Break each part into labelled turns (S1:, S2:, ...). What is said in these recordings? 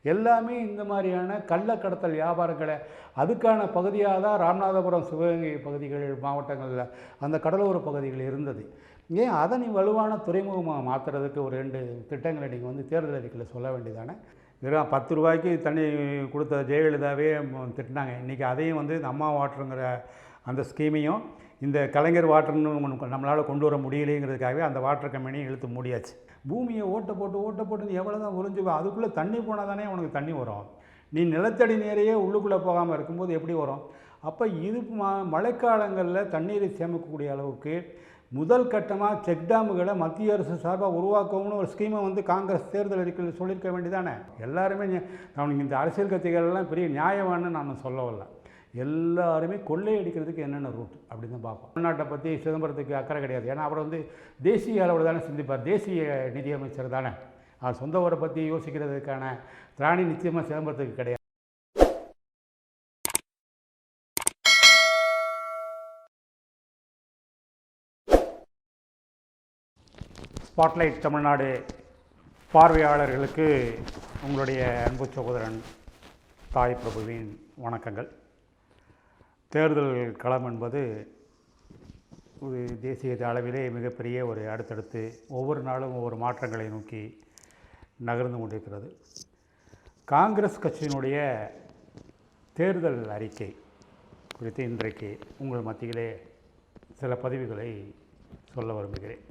S1: எல்லாமே இந்த மாதிரியான கள்ளக்கடத்தல் வியாபாரங்களை அதுக்கான பகுதியாக தான் ராமநாதபுரம், சிவகங்கை பகுதிகள் மாவட்டங்களில் அந்த கடலோர பகுதிகள் இருந்தது. ஏன் அதை நீ வலுவான துறைமுகமாக மாற்றுறதுக்கு ஒரு 2 திட்டங்களை நீங்கள் வந்து தேர்தல் அறிக்கையில் சொல்ல வேண்டியதானே? வெறும் 10 ரூபாய்க்கு தண்ணி கொடுத்த ஜெயலலிதாவே திட்டினாங்க. இன்றைக்கி அதையும் வந்து இந்த அம்மா வாட்டருங்கிற அந்த ஸ்கீமையும் இந்த கலைஞர் வாட்டர்னு நம்மளால் கொண்டு வர முடியலைங்கிறதுக்காகவே அந்த வாட்டர் கம்பெனியும் இழுத்து மூடியாச்சு. பூமியை ஓட்ட போட்டு எவ்வளோ தான் உறிஞ்சுவா, அதுக்குள்ளே தண்ணி போனால் தானே உனக்கு தண்ணி வரும். நீ நிலத்தடி நீரையே உள்ளுக்குள்ளே போகாமல் இருக்கும்போது எப்படி வரும்? அப்போ இது மழைக்காலங்களில் தண்ணீரை சேமிக்கக்கூடிய அளவுக்கு முதல் கட்டமாக செக் டேமுகளை மத்திய அரசு சார்பாக உருவாக்கணும்னு ஒரு ஸ்கீமை வந்து காங்கிரஸ் தேர்தல் அறிக்கையில் சொல்லியிருக்க வேண்டியதானே? எல்லாருமே அவனுக்கு இந்த அரசியல் கட்சிகள்லாம் பெரிய நியாயமானு நான் சொல்லவில்லை. எல்லாருமே கொள்ளையடிக்கிறதுக்கு என்னென்ன ரூட் அப்படின்னு தான் பார்ப்போம். தமிழ்நாட்டை பற்றி சிதம்பரத்துக்கு அக்கறை கிடையாது. ஏன்னா அவர் வந்து தேசிய அளவில் தானே சிந்திப்பார், தேசிய நிதியமைச்சர் தானே. அவர் சொந்த ஊரை பற்றி யோசிக்கிறதுக்கான திராணி நிச்சயமாக சிதம்பரத்துக்கு கிடையாது. ஸ்பாட்லைட் தமிழ்நாடு பார்வையாளர்களுக்கு உங்களுடைய அன்பு சகோதரன் தாய் பிரபுவின் வணக்கங்கள். தேர்தல் களம் என்பது ஒரு தேசிய அளவிலே மிகப்பெரிய ஒரு அடுத்தடுத்து ஒவ்வொரு நாளும் ஒவ்வொரு மாற்றங்களை நோக்கி நகர்ந்து கொண்டிருக்கிறது. காங்கிரஸ் கட்சியினுடைய தேர்தல் அறிக்கை குறித்து இன்றைக்கு உங்கள் மத்தியிலே சில பதிவுகளை சொல்ல விரும்புகிறேன்.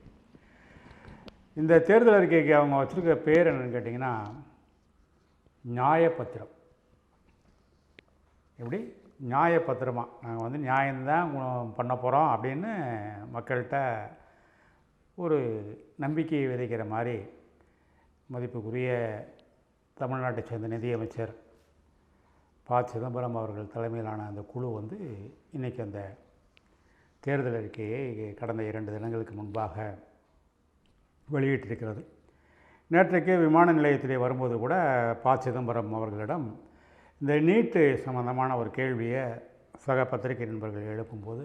S1: இந்த தேர்தல் அறிக்கைக்கு அவங்க வச்சுருக்க பேர் என்னென்னு கேட்டிங்கன்னா, நியாயப்பத்திரம். எப்படி நியாயப்பத்திரமா நாங்கள் வந்து நியாயம்தான் பண்ண போகிறோம் அப்படின்னு மக்கள்கிட்ட ஒரு நம்பிக்கையை விதைக்கிற மாதிரி மதிப்புக்குரிய தமிழ்நாட்டை சேர்ந்த நிதியமைச்சர் ப. சிதம்பரம் அவர்கள் தலைமையிலான அந்த குழு வந்து இன்றைக்கி அந்த தேர்தல் அறிக்கையை கடந்த 2 தினங்களுக்கு முன்பாக வெளியிட்டிருக்கிறது. நேற்றைக்கு விமான நிலையத்திலே வரும்போது கூட ப. சிதம்பரம் அவர்களிடம் இந்த நீட்டு சம்பந்தமான ஒரு கேள்வியை சக பத்திரிகை நண்பர்கள் எழுப்பும்போது,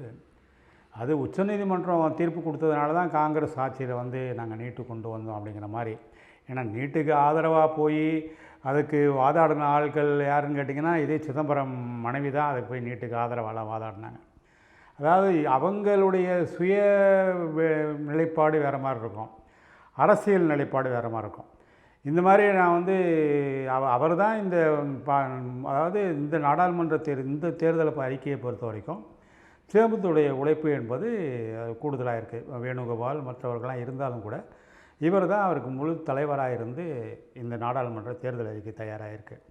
S1: அது உச்சநீதிமன்றம் தீர்ப்பு கொடுத்ததுனால தான் காங்கிரஸ் ஆட்சியில் வந்து நாங்கள் நீட்டு கொண்டு வந்தோம் அப்படிங்கிற மாதிரி. ஏன்னா நீட்டுக்கு ஆதரவாக போய் அதுக்கு வாதாடின ஆட்கள் யாருன்னு கேட்டிங்கன்னா, இதே சிதம்பரம் மனைவி தான் அதுக்கு போய் நீட்டுக்கு ஆதரவாக வாதாடினாங்க. அதாவது அவங்களுடைய சுய நிலைப்பாடு வேறு மாதிரி இருக்கும், அரசியல் நிலைப்பாடு வேறு மாதிரி இருக்கும். இந்த மாதிரி நான் வந்து அவர் தான் அதாவது இந்த நாடாளுமன்ற இந்த தேர்தல் அறிக்கையை பொறுத்த வரைக்கும் சேமத்துடைய உழைப்பு என்பது கூடுதலாக இருக்குது. வேணுகோபால் மற்றவர்களாம் இருந்தாலும் கூட இவர் தான் அவருக்கு முழு தலைவராக இருந்து இந்த நாடாளுமன்ற தேர்தல் அறிக்கை தயாராக இருக்குது.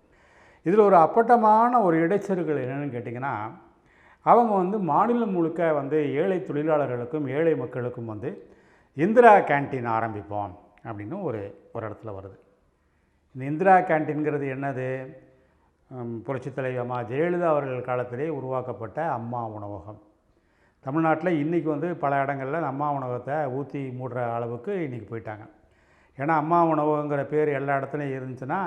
S1: இதில் ஒரு அப்பட்டமான ஒரு இடைச்செருகள் என்னென்னு கேட்டிங்கன்னா, அவங்க வந்து மாநிலம் முழுக்க வந்து ஏழை தொழிலாளர்களுக்கும் ஏழை மக்களுக்கும் வந்து இந்திரா கேன்டீன் ஆரம்பிப்போம் அப்படின்னு ஒரு இடத்துல வருது. இந்த இந்திரா கேன்டீன்கிறது என்னது? புரட்சித் தலைவி அம்மா ஜெயலலிதா அவர்கள் காலத்திலே உருவாக்கப்பட்ட அம்மா உணவகம். தமிழ்நாட்டில் இன்றைக்கி வந்து பல இடங்களில் அம்மா உணவகத்தை ஊற்றி மூடுற அளவுக்கு இன்றைக்கி போயிட்டாங்க. ஏன்னா அம்மா உணவகங்கிற பேர் எல்லா இடத்துலையும் இருந்துச்சுன்னா,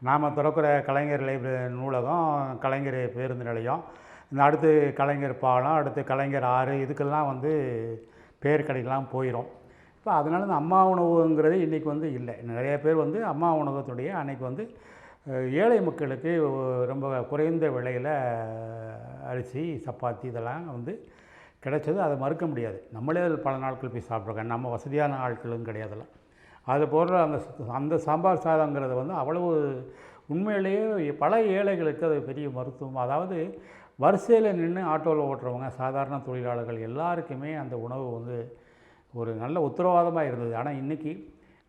S1: நாம் திறக்கிற கலைஞர் லைப்ரரி நூலகம், கலைஞர் பேருந்து நிலையம், இந்த அடுத்து கலைஞர் பாலம், அடுத்து கலைஞர் ஆறு, இதுக்கெல்லாம் வந்து பேர் கடைக்கெல்லாம் போயிடும். இப்போ அதனால இந்த அம்மா உணவுங்கிறது இன்றைக்கி வந்து இல்லை. நிறைய பேர் வந்து அம்மா உணவகத்துடைய அன்றைக்கி வந்து ஏழை மக்களுக்கு ரொம்ப குறைந்த விலையில் அரிசி, சப்பாத்தி இதெல்லாம் வந்து கிடைச்சது. அதை மறுக்க முடியாது. நம்மளே பல நாட்கள் போய் சாப்பிட்ருக்கோம். நம்ம வசதியான ஆட்களும் கிடையாதுல்ல. அது போன்ற அந்த சாம்பார் சாதங்கிறது வந்து அவ்வளவு உண்மையிலேயே பல ஏழைகளுக்கு அது பெரிய மருத்துவம். அதாவது வரிசையில் நின்று ஆட்டோவில் ஓட்டுறவங்க, சாதாரண தொழிலாளர்கள் எல்லாருக்குமே அந்த உணவு வந்து ஒரு நல்ல உத்தரவாதமாக இருந்தது. ஆனால் இன்றைக்கி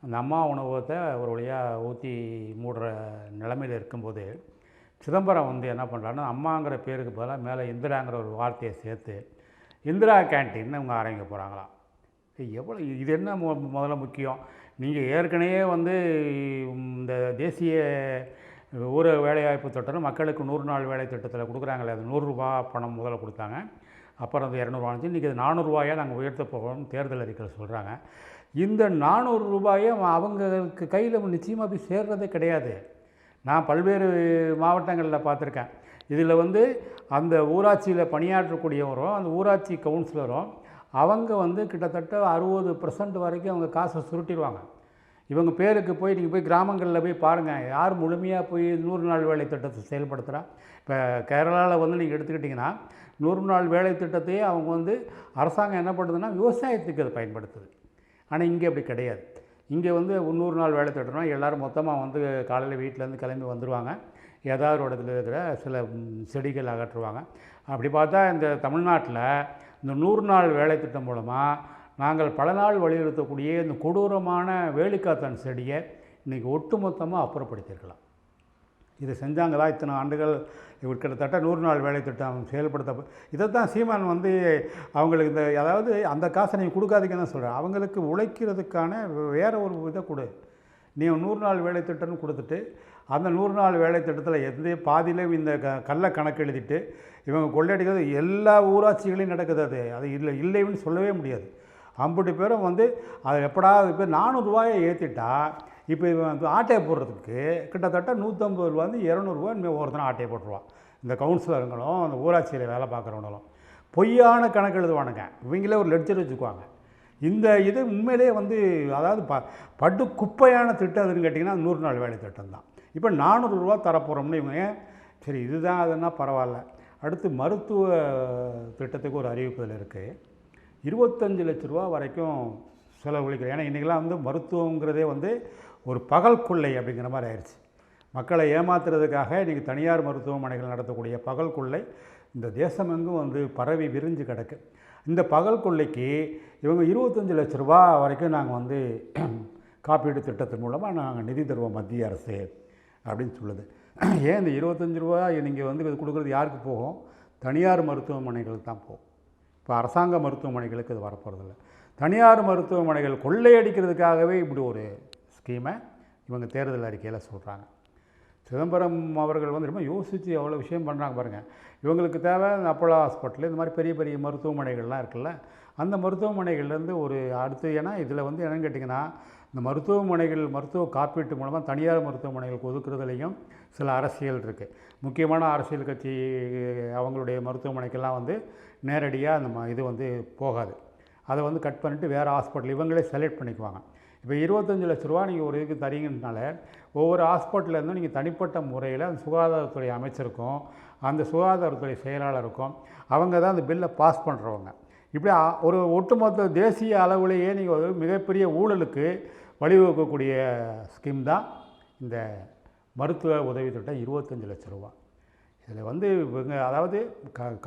S1: அந்த அம்மா உணவகத்தை ஒரு வழியாக ஊற்றி மூடுற நிலைமையில் இருக்கும்போது, சிதம்பரம் வந்து என்ன பண்ணுறாருன்னா, அம்மாங்கிற பேருக்கு பதிலாக மேலே இந்திராங்கிற ஒரு வார்த்தையை சேர்த்து இந்திரா கேன்டீன் அவங்க ஆரம்பிக்க போகிறாங்களாம். எவ்வளோ இது என்ன முதல்ல முக்கியம்? நீங்கள் ஏற்கனவே வந்து இந்த தேசிய ஊர வேலைவாய்ப்பு திட்டம் மக்களுக்கு 100 நாள் வேலை திட்டத்தில் கொடுக்குறாங்களே, அது 100 ரூபா பணம் முதல்ல கொடுத்தாங்க. அப்புறம் அது 200 ரூபாய்ச்சி, இன்றைக்கி அது 400 ரூபாயை நாங்கள் உயர்த்த போகிறோம்னு தேர்தல் அறிக்கையில் சொல்கிறாங்க. இந்த 400 ரூபாயை அவங்களுக்கு கையில் நிச்சயமாக போய் சேர்றதே கிடையாது. நான் பல்வேறு மாவட்டங்களில் பார்த்துருக்கேன். இதில் வந்து அந்த ஊராட்சியில் பணியாற்றக்கூடியவரும் அந்த ஊராட்சி கவுன்சிலரும் அவங்க வந்து கிட்டத்தட்ட 60% வரைக்கும் அவங்க காசை சுருட்டிடுவாங்க. இவங்க பேருக்கு போய் நீங்கள் போய் கிராமங்களில் போய் பாருங்கள், யார் முழுமையாக போய் 100 நாள் வேலை திட்டத்தை செயல்படுத்துகிறா. இப்போ கேரளாவில் வந்து நீங்கள் எடுத்துக்கிட்டிங்கன்னா 100 நாள் வேலை திட்டத்தையே அவங்க வந்து அரசாங்கம் என்ன பண்ணுதுன்னா விவசாயத்துக்கு அதை பயன்படுத்துது. ஆனால் இங்கே அப்படி கிடையாது. இங்கே வந்து 100 நாள் வேலை திட்டம்னா எல்லோரும் மொத்தமாக வந்து காலையில் வீட்டிலேருந்து கிளம்பி வந்துடுவாங்க. ஏதாவது ஒரு இடத்துல இருக்கிற சில செடிகள் அகற்றுவாங்க. அப்படி பார்த்தா இந்த தமிழ்நாட்டில் இந்த 100 நாள் வேலை திட்டம் மூலமாக நாங்கள் பல நாள் வலியுறுத்தக்கூடிய இந்த கொடூரமான வேலிக்காத்தான் செடியை இன்றைக்கி ஒட்டுமொத்தமாக அப்புறப்படுத்தியிருக்கலாம். இது செஞ்சாங்களா இத்தனை ஆண்டுகள் கிட்டத்தட்ட 100 நாள் வேலை திட்டம் செயல்படுத்த. இதை தான் சீமான் வந்து அவங்களுக்கு இந்த அதாவது அந்த காசை நீங்கள் கொடுக்காதீங்கன்னு தான் சொல்கிறேன். அவங்களுக்கு உழைக்கிறதுக்கான வேறு ஒரு இதை கொடு. நீ 100 நாள் வேலை திட்டம்னு கொடுத்துட்டு அந்த 100 நாள் வேலை திட்டத்தில் எந்த பாதியிலையும் இந்த கள்ள கணக்கு எழுதிட்டு இவங்க கொள்ளையடிக்கிறது எல்லா ஊராட்சிகளையும் நடக்குது. அது இல்லைன்னு சொல்லவே முடியாது. 50 பேரும் வந்து அதை எப்படாவது இப்போ 400 ரூபாயை ஏற்றிட்டா இப்போ இவன் ஆட்டையை போடுறதுக்கு கிட்டத்தட்ட 150 ரூபாந்து 200 ரூபா இனிமேல் ஒருத்தனை ஆட்டையை போட்டுருவான். இந்த கவுன்சிலருங்களும் அந்த ஊராட்சியில் வேலை பார்க்குறவங்களும் பொய்யான கணக்கு எழுதுவானுங்க. இவங்களே ஒரு லெட்ஜர் வச்சுக்குவாங்க. இந்த இது உண்மையிலே வந்து அதாவது படு குப்பையான திட்டம் எதுன்னு கேட்டிங்கன்னா 100 நாள் வேலை திட்டம் தான். இப்போ 400 ரூபா தரப்போகிறோம்னு இவங்க சரி இதுதான் அதுன்னா பரவாயில்ல. அடுத்து மருத்துவ திட்டத்துக்கு ஒரு அறிவிப்புகள் இருக்குது. 25 லட்ச ரூபா வரைக்கும் செலவழிக்கிறேன். ஏன்னா இன்றைக்கெல்லாம் வந்து மருத்துவங்கிறதே வந்து ஒரு பகல் கொள்ளை அப்படிங்கிற மாதிரி ஆயிடுச்சு. மக்களை ஏமாத்துறதுக்காக இன்றைக்கி தனியார் மருத்துவமனைகள் நடத்தக்கூடிய பகல் கொள்ளை இந்த தேசமெங்கும் வந்து பரவி விரிஞ்சு கிடக்கு. இந்த பகல் கொள்ளைக்கு இவங்க 25 லட்ச ரூபா வரைக்கும் நாங்கள் வந்து காப்பீடு திட்டத்தின் மூலமாக நாங்கள் நிதி தருவோம் மத்திய அரசு அப்படின்னு சொல்லுது. ஏன் இந்த 25 ரூபா நீங்கள் வந்து இது கொடுக்குறது யாருக்கு போகும்? தனியார் மருத்துவமனைகளுக்கு தான் போகும். இப்போ அரசாங்க மருத்துவமனைகளுக்கு இது வரப்போகிறதில்ல. தனியார் மருத்துவமனைகள் கொள்ளையடிக்கிறதுக்காகவே இப்படி ஒரு ஸ்கீமை இவங்க தேர்தல் அறிக்கையில் சொல்கிறாங்க. சிதம்பரம் அவர்கள் வந்து ரொம்ப யோசித்து அவ்வளோ விஷயம் பண்ணுறாங்க பாருங்கள். இவங்களுக்கு தேவை இந்த அப்போலோ ஹாஸ்பிட்டல் இந்த மாதிரி பெரிய பெரிய மருத்துவமனைகள்லாம் இருக்குல்ல, அந்த மருத்துவமனைகள்லேருந்து ஒரு அடுத்து ஏன்னா இதில் வந்து என்னென்னு கேட்டிங்கன்னா இந்த மருத்துவமனைகள் மருத்துவ காப்பீட்டு மூலமாக தனியார் மருத்துவமனைகளுக்கு ஒதுக்குறதுலேயும் சில அரசியல் இருக்குது. முக்கியமான அரசியல் கட்சி அவங்களுடைய மருத்துவமனைக்கெல்லாம் வந்து நேரடியாக அந்த இது வந்து போகாது. அதை வந்து கட் பண்ணிவிட்டு வேறு ஹாஸ்பிட்டல் இவங்களே செலக்ட் பண்ணிக்குவாங்க. இப்போ 25 லட்ச ரூபா நீங்கள் ஒரு இதுக்கு தரீங்கனால ஒவ்வொரு ஹாஸ்பிட்டல்லேருந்தும் நீங்கள் தனிப்பட்ட முறையில் அந்த சுகாதாரத்துறை அமைச்சருக்கும் அந்த சுகாதாரத்துறை செயலாளருக்கும் அவங்க தான் அந்த பில்லை பாஸ் பண்ணுறவங்க. இப்படி ஒரு ஒட்டுமொத்த தேசிய அளவிலேயே நீங்கள் ஒரு மிகப்பெரிய ஊழலுக்கு வழிவகுக்கக்கூடிய ஸ்கீம் தான் இந்த மருத்துவ உதவி திட்டம் 25 லட்ச ரூபா. இதில் வந்து இவங்க அதாவது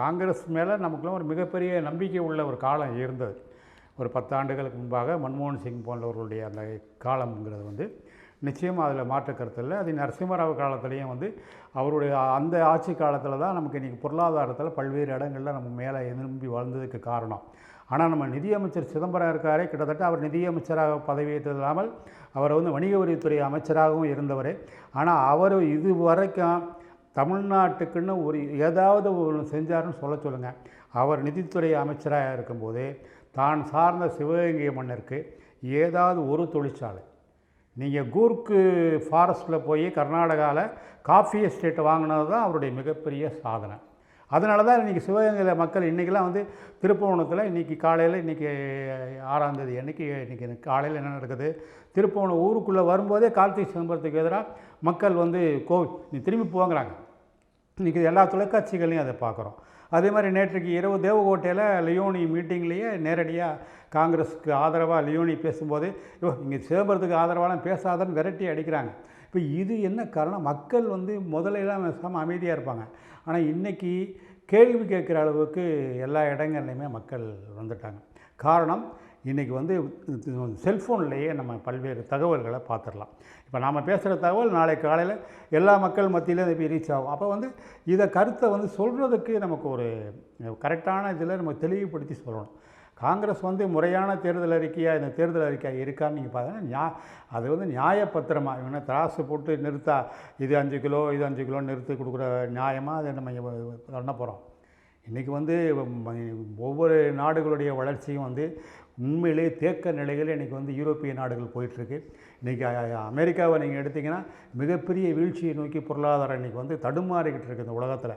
S1: காங்கிரஸ் மேலே நமக்குலாம் ஒரு மிகப்பெரிய நம்பிக்கை உள்ள ஒரு காலம் இருந்தது. ஒரு 10 ஆண்டுகளுக்கு முன்பாக மன்மோகன் சிங் போன்றவர்களுடைய அந்த காலம்ங்கிறது வந்து நிச்சயமாக அதில் மாற்று கருத்து இல்லை. அது நரசிம்மராவ் காலத்துலேயும் வந்து அவருடைய அந்த ஆட்சி காலத்தில் தான் நமக்கு இன்றைக்கி பொருளாதாரத்தில் பல்வேறு இடங்களில் நம்ம மேலே எழும்பி வளர்ந்ததுக்கு காரணம். ஆனால் நம்ம நிதியமைச்சர் சிதம்பரம் இருக்காரே, கிட்டத்தட்ட அவர் நிதியமைச்சராக பதவியேற்றது இல்லாமல் அவர் வந்து வணிக வரித்துறை அமைச்சராகவும் இருந்தவர். ஆனால் அவர் இது வரைக்கும் தமிழ்நாட்டுக்குன்னு ஒரு ஏதாவது ஒன்று செஞ்சாருன்னு சொல்லுங்கள். அவர் நிதித்துறை அமைச்சராக இருக்கும்போது தான் சார்ந்த சிவகங்கை மன்னருக்கு ஏதாவது ஒரு தொழிற்சாலை நீங்கள் கூர்க்கு ஃபாரஸ்ட்டில் போய் கர்நாடகாவில் காஃபி எஸ்டேட்டை வாங்கினது தான் அவருடைய மிகப்பெரிய சாதனை. அதனால தான் இன்றைக்கி சிவகங்கையில் மக்கள் இன்றைக்கெலாம் வந்து திருப்புவனத்தில் இன்றைக்கி காலையில் இன்றைக்கி 6ஆம் தேதி இன்றைக்கி காலையில் என்ன நடக்குது, திருப்புவனம் ஊருக்குள்ளே வரும்போதே கார்த்திகை சிதம்பரத்துக்கு எதிராக மக்கள் வந்து நீ திரும்பி போங்கிறாங்க. இன்றைக்கி எல்லா தொலைக்காட்சிகளையும் அதை பார்க்குறோம். அதே மாதிரி நேற்றைக்கு இரவு தேவகோட்டையில் லியோனி மீட்டிங்லேயே நேரடியாக காங்கிரஸுக்கு ஆதரவாக லியோனி பேசும்போது இங்கே சிதம்பரத்துக்கு ஆதரவாலாம் பேசாதன்னு விரட்டி அடிக்கிறாங்க. இப்போ இது என்ன காரணம்? மக்கள் வந்து முதலையெல்லாம் பேசாமல் அமைதியாக இருப்பாங்க. ஆனால் இன்றைக்கி கேள்வி கேட்குற அளவுக்கு எல்லா இடங்கள்லையுமே மக்கள் வந்துட்டாங்க. காரணம் இன்றைக்கி வந்து செல்ஃபோன்லேயே நம்ம பல்வேறு தகவல்களை பார்த்துடலாம். இப்போ நாம் பேசுகிற தகவல் நாளைக்கு காலையில் எல்லா மக்கள் மத்தியிலும் அதை போய் ரீச் ஆகும். அப்போ வந்து இதை கருத்தை வந்து சொல்கிறதுக்கு நமக்கு ஒரு கரெக்டான இதில் நம்ம தெளிவுபடுத்தி சொல்லணும். காங்கிரஸ் வந்து முறையான தேர்தல் அறிக்கையாக இந்த தேர்தல் அறிக்கை இருக்கான்னு நீங்கள் பார்த்தீங்கன்னா அது வந்து நியாயப்பத்திரமாக இவங்க திராசு போட்டு நிறுத்தா இது 5 கிலோ இது 5 கிலோ நிறுத்தி கொடுக்குற நியாயமாக அதை நம்ம பண்ண போகிறோம். இன்றைக்கி வந்து ஒவ்வொரு நாடுகளுடைய வளர்ச்சியும் வந்து உண்மையிலே தேக்க நிலையில் இன்றைக்கி வந்து யூரோப்பிய நாடுகள் போயிட்டுருக்கு. இன்றைக்கி அமெரிக்காவை நீங்கள் எடுத்திங்கன்னா மிகப்பெரிய வீழ்ச்சியை நோக்கி பொருளாதாரம் இன்றைக்கி வந்து தடுமாறிக்கிட்டு இருக்குது இந்த உலகத்தில்.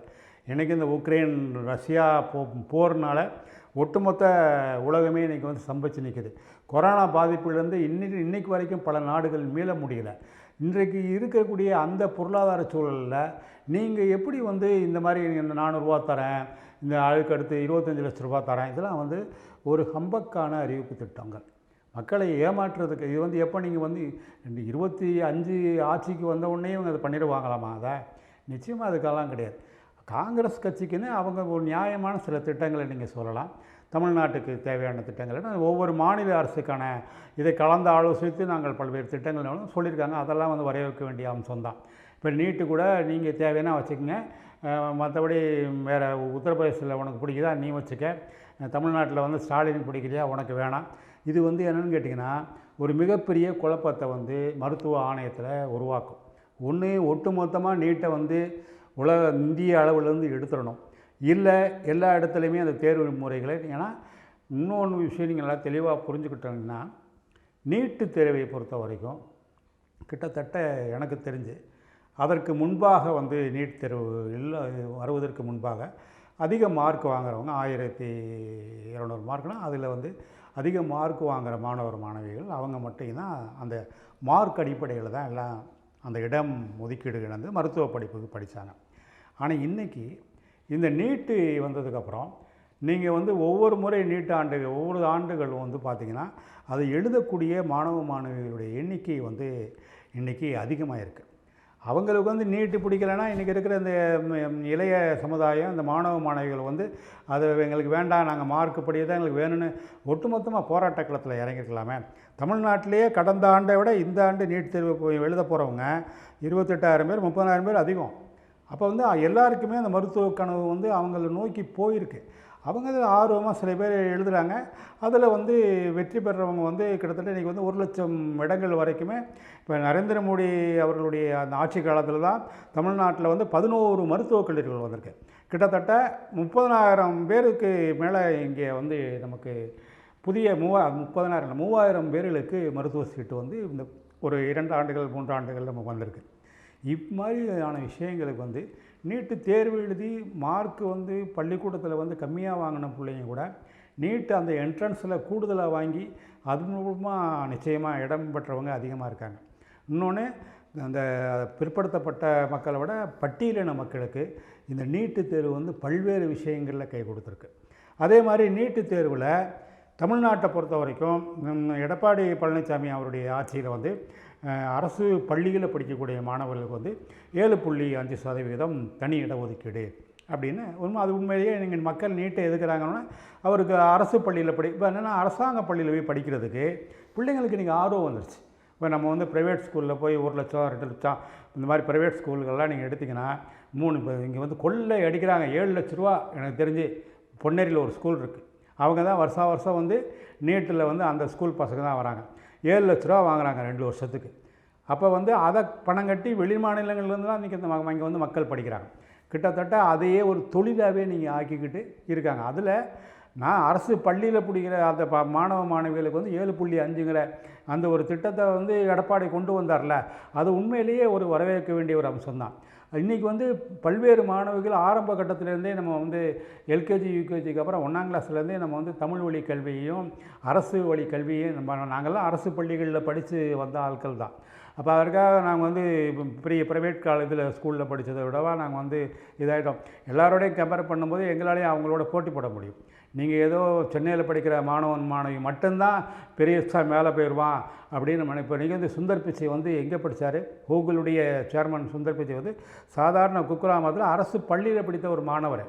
S1: இன்றைக்கி இந்த உக்ரைன் ரஷ்யா போர்னால் ஒட்டுமொத்த உலகமே இன்றைக்கி வந்து சம்பச்சு நிற்குது. கொரோனா பாதிப்பிலிருந்து இன்னைக்கு வரைக்கும் பல நாடுகள் மீள முடியல. இன்றைக்கு இருக்கக்கூடிய அந்த பொருளாதார சூழலில் நீங்கள் எப்படி வந்து இந்த மாதிரி இந்த 400 ரூபா தரேன், இந்த அதுக்கு அடுத்து 25 லட்ச ரூபா தரேன், இதெல்லாம் வந்து ஒரு ஹம்பக்கான அறிவிப்பு திட்டங்கள், மக்களை ஏமாற்றுறதுக்கு. இது வந்து எப்போ நீங்கள் வந்து 25 ஆட்சிக்கு வந்த உடனே இவங்க அதை பண்ணிடுவாங்களாமா? அதை நிச்சயமாக அதுக்கெல்லாம் கிடையாது. காங்கிரஸ் கட்சிக்குன்னு அவங்க ஒரு நியாயமான சில திட்டங்களை நீங்கள் சொல்லலாம். தமிழ்நாட்டுக்கு தேவையான திட்டங்கள் ஒவ்வொரு மாநில அரசுக்கான இதை கலந்து ஆலோசித்து நாங்கள் பல்வேறு திட்டங்கள் சொல்லியிருக்காங்க. அதெல்லாம் வந்து வரவேற்க வேண்டிய அம்சம்தான். இப்போ நீட்டு கூட நீங்கள் தேவைன்னா வச்சுக்கோங்க, மற்றபடி வேறு உத்தரப்பிரதேசத்தில் உனக்கு பிடிக்குதா நீ வச்சுக்க, தமிழ்நாட்டில் வந்து ஸ்டாலின் பிடிக்கலையா உனக்கு வேணாம். இது வந்து என்னென்னு கேட்டிங்கன்னா ஒரு மிகப்பெரிய குழப்பத்தை வந்து மருத்துவ ஆணையத்தில் உருவாக்கும். ஒன்று, ஒட்டு மொத்தமாக நீட்டை வந்து இந்திய அளவிலேருந்து எடுத்துடணும். இல்லை எல்லா இடத்துலையுமே அந்த தேர்வு முறைகளை. ஏன்னா இன்னொன்று விஷயம் நீங்கள் நல்லா தெளிவாக புரிஞ்சுக்கிட்டோங்கன்னா, நீட்டு தேர்வை பொறுத்த வரைக்கும் கிட்டத்தட்ட எனக்கு தெரிஞ்சு அதற்கு முன்பாக வந்து நீட் தேர்வு இல்லை வருவதற்கு முன்பாக அதிக மார்க் வாங்குறவங்க 1200 மார்க்னால் அதில் வந்து அதிக மார்க் வாங்குகிற மாணவர் மாணவிகள் அவங்க மட்டும்தான் அந்த மார்க் அடிப்படையில் தான் எல்லாம் அந்த இடம் ஒதுக்கீடு இழந்து மருத்துவ படிப்புக்கு படித்தாங்க. ஆனால் இன்றைக்கி இந்த நீட்டு வந்ததுக்கப்புறம் நீங்கள் வந்து ஒவ்வொரு முறை ஒவ்வொரு ஆண்டுகளும் வந்து பார்த்திங்கன்னா அதை எழுதக்கூடிய மாணவ மாணவிகளுடைய எண்ணிக்கை வந்து இன்றைக்கி அதிகமாக இருக்குது. அவங்களுக்கு வந்து நீட்டு பிடிக்கலைன்னா இன்றைக்கி இருக்கிற இந்த இளைய சமுதாயம், இந்த மாணவ மாணவிகள் வந்து அது எங்களுக்கு வேண்டாம், நாங்கள் மார்க் படியே தான் எங்களுக்கு வேணும்னு ஒட்டுமொத்தமாக போராட்ட களத்தில் இறங்கிருக்கலாமே. தமிழ்நாட்டிலேயே கடந்த ஆண்டை விட இந்த ஆண்டு நீட் தேர்வு எழுத போகிறவங்க 28,000 பேர் 30,000 பேர் அதிகம். அப்போ வந்து எல்லாருக்குமே அந்த மருத்துவ கனவு வந்து அவங்கள நோக்கி போயிருக்கு. அவங்க ஆர்வமாக சில பேர் எழுதுகிறாங்க. அதில் வந்து வெற்றி பெறவங்க வந்து கிட்டத்தட்ட இன்றைக்கி வந்து 1,00,000 இடங்கள் வரைக்குமே. இப்போ நரேந்திர மோடி அவர்களுடைய அந்த ஆட்சி காலத்தில் தான் தமிழ்நாட்டில் வந்து 11 மருத்துவக் கல்லூரிகள் வந்திருக்கு. கிட்டத்தட்ட 30,000 பேருக்கு மேலே இங்கே வந்து நமக்கு புதிய 30,000 பேர்களுக்கு மருத்துவ சீட்டு வந்து இந்த ஒரு 2 ஆண்டுகள் 3 ஆண்டுகள் நமக்கு வந்திருக்கு. மாதிரியான விஷயங்களுக்கு வந்து நீட்டு தேர்வு எழுதி மார்க் வந்து பள்ளிக்கூடத்தில் வந்து கம்மியாக வாங்கின பிள்ளைங்க கூட நீட்டு அந்த என்ட்ரன்ஸில் கூடுதலாக வாங்கி அது மூலமாக நிச்சயமாக இடம் பெற்றவங்க அதிகமாக இருக்காங்க. இன்னொன்று, அந்த பிற்படுத்தப்பட்ட மக்களை விட பட்டியலின மக்களுக்கு இந்த நீட்டு தேர்வு வந்து பல்வேறு விஷயங்களில் கை கொடுத்துருக்கு. அதே மாதிரி நீட்டு தேர்வில் தமிழ்நாட்டை பொறுத்த வரைக்கும் எடப்பாடி பழனிசாமி அவருடைய ஆட்சியில் வந்து அரசு பள்ளிகளில் படிக்கக்கூடிய மாணவர்களுக்கு வந்து 7.5% தனி இடஒதுக்கீடு அப்படின்னு அது உண்மையிலேயே நீங்கள் மக்கள் நீட்டை எதுக்குறாங்கன்னா அவருக்கு அரசு பள்ளியில் இப்போ என்னென்னா அரசாங்க பள்ளியில் போய் படிக்கிறதுக்கு பிள்ளைங்களுக்கு இன்றைக்கி ஆர்வம் வந்துருச்சு. இப்போ நம்ம வந்து ப்ரைவேட் ஸ்கூலில் போய் 1 லட்சம் 2 லட்சம் இந்த மாதிரி ப்ரைவேட் ஸ்கூல்கள்லாம் நீங்கள் எடுத்திங்கன்னா இப்போ இங்கே வந்து கொள்ளை அடிக்கிறாங்க. 7 லட்ச ரூபா எனக்கு தெரிஞ்சு பொன்னேரியில் ஒரு ஸ்கூல் இருக்குது. அவங்க தான் வருஷம் வந்து நீட்டில் வந்து அந்த ஸ்கூல் பசங்க தான் வராங்க. 7 லட்ச ரூபா வாங்குறாங்க 2 வருஷத்துக்கு. அப்போ வந்து அதை பணம் கட்டி வெளி மாநிலங்கள்லேருந்து தான் இன்றைக்கி இங்கே வந்து மக்கள் படிக்கிறாங்க. கிட்டத்தட்ட அதையே ஒரு தொழிலாகவே நீங்கள் ஆக்கிக்கிட்டு இருக்காங்க. அதில் நான் அரசு பள்ளியில் பிடிக்கிற அந்த மாணவ மாணவிகளுக்கு வந்து 7.5ங்கிற அந்த ஒரு திட்டத்தை வந்து எடப்பாடி கொண்டு வந்தார்ல, அது உண்மையிலேயே ஒரு வரவேற்க வேண்டிய ஒரு அம்சம்தான். இன்றைக்கி வந்து பல்வேறு மாணவிகள் ஆரம்ப கட்டத்திலேருந்தே நம்ம வந்து எல்கேஜி யூகேஜிக்கு அப்புறம் 1ஆம் கிளாஸ்லேருந்தே நம்ம வந்து தமிழ் வழி கல்வியையும் அரசு வழி கல்வியையும் நாங்கள்லாம் அரசு பள்ளிகளில் படித்து வந்த ஆட்கள் தான். அப்போ அதற்காக நாங்கள் வந்து பெரிய ப்ரைவேட் காலேஜில் ஸ்கூலில் படித்ததை விடவா நாங்கள் வந்து இதாகிட்டோம். எல்லாரோடையும் கம்பேர் பண்ணும்போது எங்களாலேயும் அவங்களோட போட்டி போட முடியும். நீங்கள் ஏதோ சென்னையில் படிக்கிற மாணவன் மாணவி மட்டும்தான் பெரிய மேலே போயிடுவான் அப்படின்னு நினைப்போம். நீங்கள் வந்து சுந்தர் பிச்சை வந்து எங்கே படித்தார்? கூகுளுடைய சேர்மன் சுந்தர் பிச்சை வந்து சாதாரண குக்கிராமத்தில் அரசு பள்ளியில் படித்த ஒரு மாணவர்.